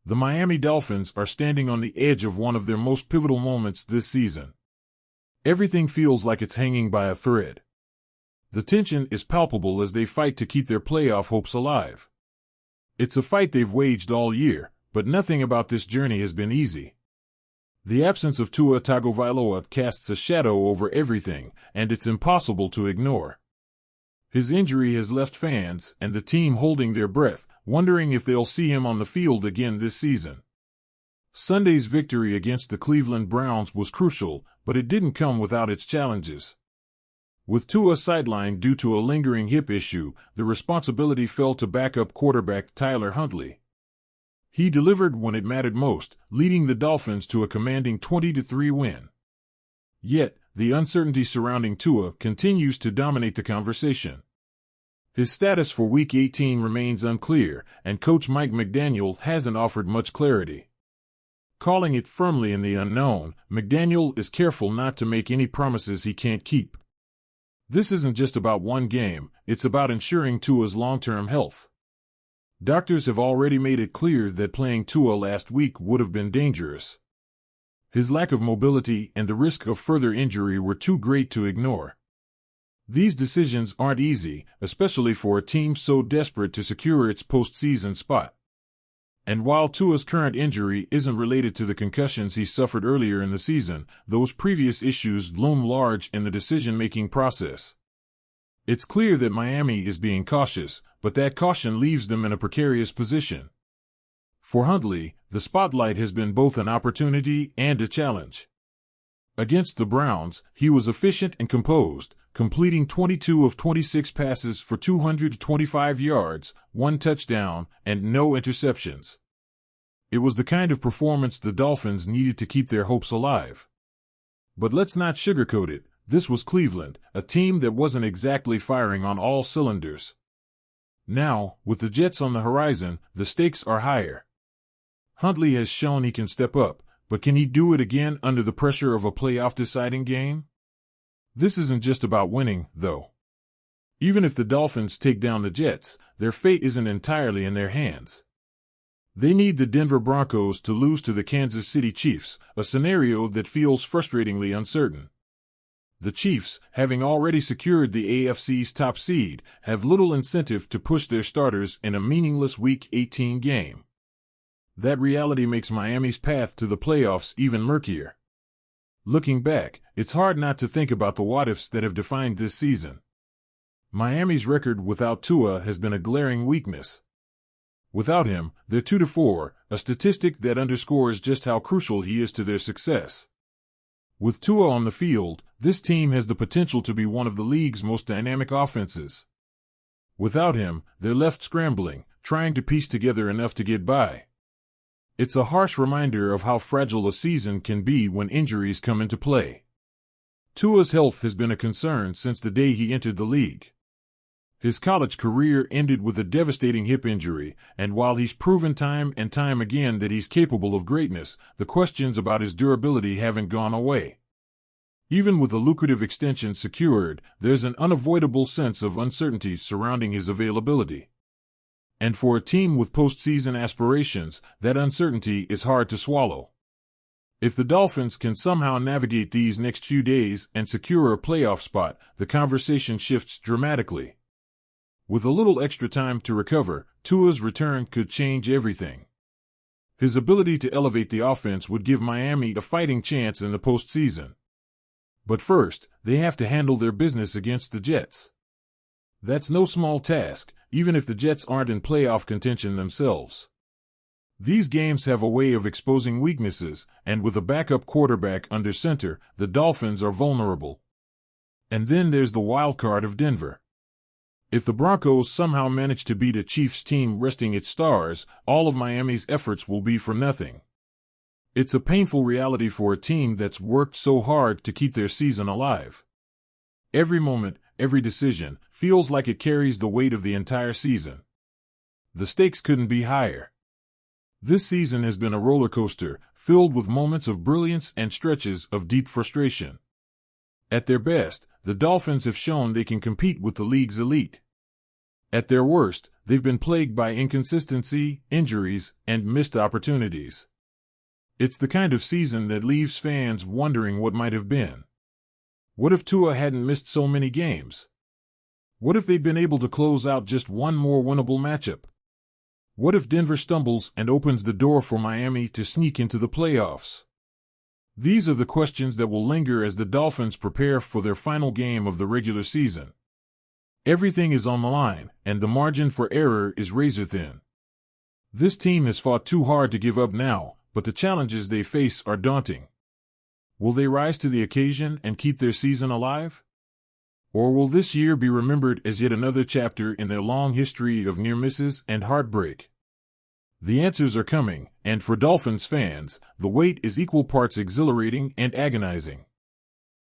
The Miami Dolphins are standing on the edge of one of their most pivotal moments this season. Everything feels like it's hanging by a thread. The tension is palpable as they fight to keep their playoff hopes alive. It's a fight they've waged all year, but nothing about this journey has been easy. The absence of Tua Tagovailoa casts a shadow over everything, and it's impossible to ignore. His injury has left fans and the team holding their breath, wondering if they'll see him on the field again this season. Sunday's victory against the Cleveland Browns was crucial, but it didn't come without its challenges. With Tua sidelined due to a lingering hip issue, the responsibility fell to backup quarterback Tyler Huntley. He delivered when it mattered most, leading the Dolphins to a commanding 20-3 win. Yet, the uncertainty surrounding Tua continues to dominate the conversation. His status for Week 18 remains unclear, and Coach Mike McDaniel hasn't offered much clarity. Calling it firmly in the unknown, McDaniel is careful not to make any promises he can't keep. This isn't just about one game, it's about ensuring Tua's long-term health. Doctors have already made it clear that playing Tua last week would have been dangerous. His lack of mobility and the risk of further injury were too great to ignore. These decisions aren't easy, especially for a team so desperate to secure its postseason spot. And while Tua's current injury isn't related to the concussions he suffered earlier in the season, those previous issues loom large in the decision-making process. It's clear that Miami is being cautious, but that caution leaves them in a precarious position. For Huntley, the spotlight has been both an opportunity and a challenge. Against the Browns, he was efficient and composed, completing 22 of 26 passes for 225 yards, 1 touchdown, and no interceptions. It was the kind of performance the Dolphins needed to keep their hopes alive. But let's not sugarcoat it, this was Cleveland, a team that wasn't exactly firing on all cylinders. Now, with the Jets on the horizon, the stakes are higher. Huntley has shown he can step up, but can he do it again under the pressure of a playoff-deciding game? This isn't just about winning, though. Even if the Dolphins take down the Jets, their fate isn't entirely in their hands. They need the Denver Broncos to lose to the Kansas City Chiefs, a scenario that feels frustratingly uncertain. The Chiefs, having already secured the AFC's top seed, have little incentive to push their starters in a meaningless Week 18 game. That reality makes Miami's path to the playoffs even murkier. Looking back, it's hard not to think about the what-ifs that have defined this season. Miami's record without Tua has been a glaring weakness. Without him, they're 2-4, a statistic that underscores just how crucial he is to their success. With Tua on the field, this team has the potential to be one of the league's most dynamic offenses. Without him, they're left scrambling, trying to piece together enough to get by. It's a harsh reminder of how fragile a season can be when injuries come into play. Tua's health has been a concern since the day he entered the league. His college career ended with a devastating hip injury, and while he's proven time and time again that he's capable of greatness, the questions about his durability haven't gone away. Even with a lucrative extension secured, there's an unavoidable sense of uncertainty surrounding his availability. And for a team with postseason aspirations, that uncertainty is hard to swallow. If the Dolphins can somehow navigate these next few days and secure a playoff spot, the conversation shifts dramatically. With a little extra time to recover, Tua's return could change everything. His ability to elevate the offense would give Miami a fighting chance in the postseason. But first, they have to handle their business against the Jets. That's no small task, even if the Jets aren't in playoff contention themselves. These games have a way of exposing weaknesses, and with a backup quarterback under center, the Dolphins are vulnerable. And then there's the wild card of Denver. If the Broncos somehow manage to beat a Chiefs team resting its stars, all of Miami's efforts will be for nothing. It's a painful reality for a team that's worked so hard to keep their season alive. Every moment, every decision, feels like it carries the weight of the entire season. The stakes couldn't be higher. This season has been a roller coaster, filled with moments of brilliance and stretches of deep frustration. At their best, the Dolphins have shown they can compete with the league's elite. At their worst, they've been plagued by inconsistency, injuries, and missed opportunities. It's the kind of season that leaves fans wondering what might have been. What if Tua hadn't missed so many games? What if they'd been able to close out just one more winnable matchup? What if Denver stumbles and opens the door for Miami to sneak into the playoffs? These are the questions that will linger as the Dolphins prepare for their final game of the regular season. Everything is on the line, and the margin for error is razor-thin. This team has fought too hard to give up now, but the challenges they face are daunting. Will they rise to the occasion and keep their season alive? Or will this year be remembered as yet another chapter in their long history of near misses and heartbreak? The answers are coming, and for Dolphins fans, the wait is equal parts exhilarating and agonizing.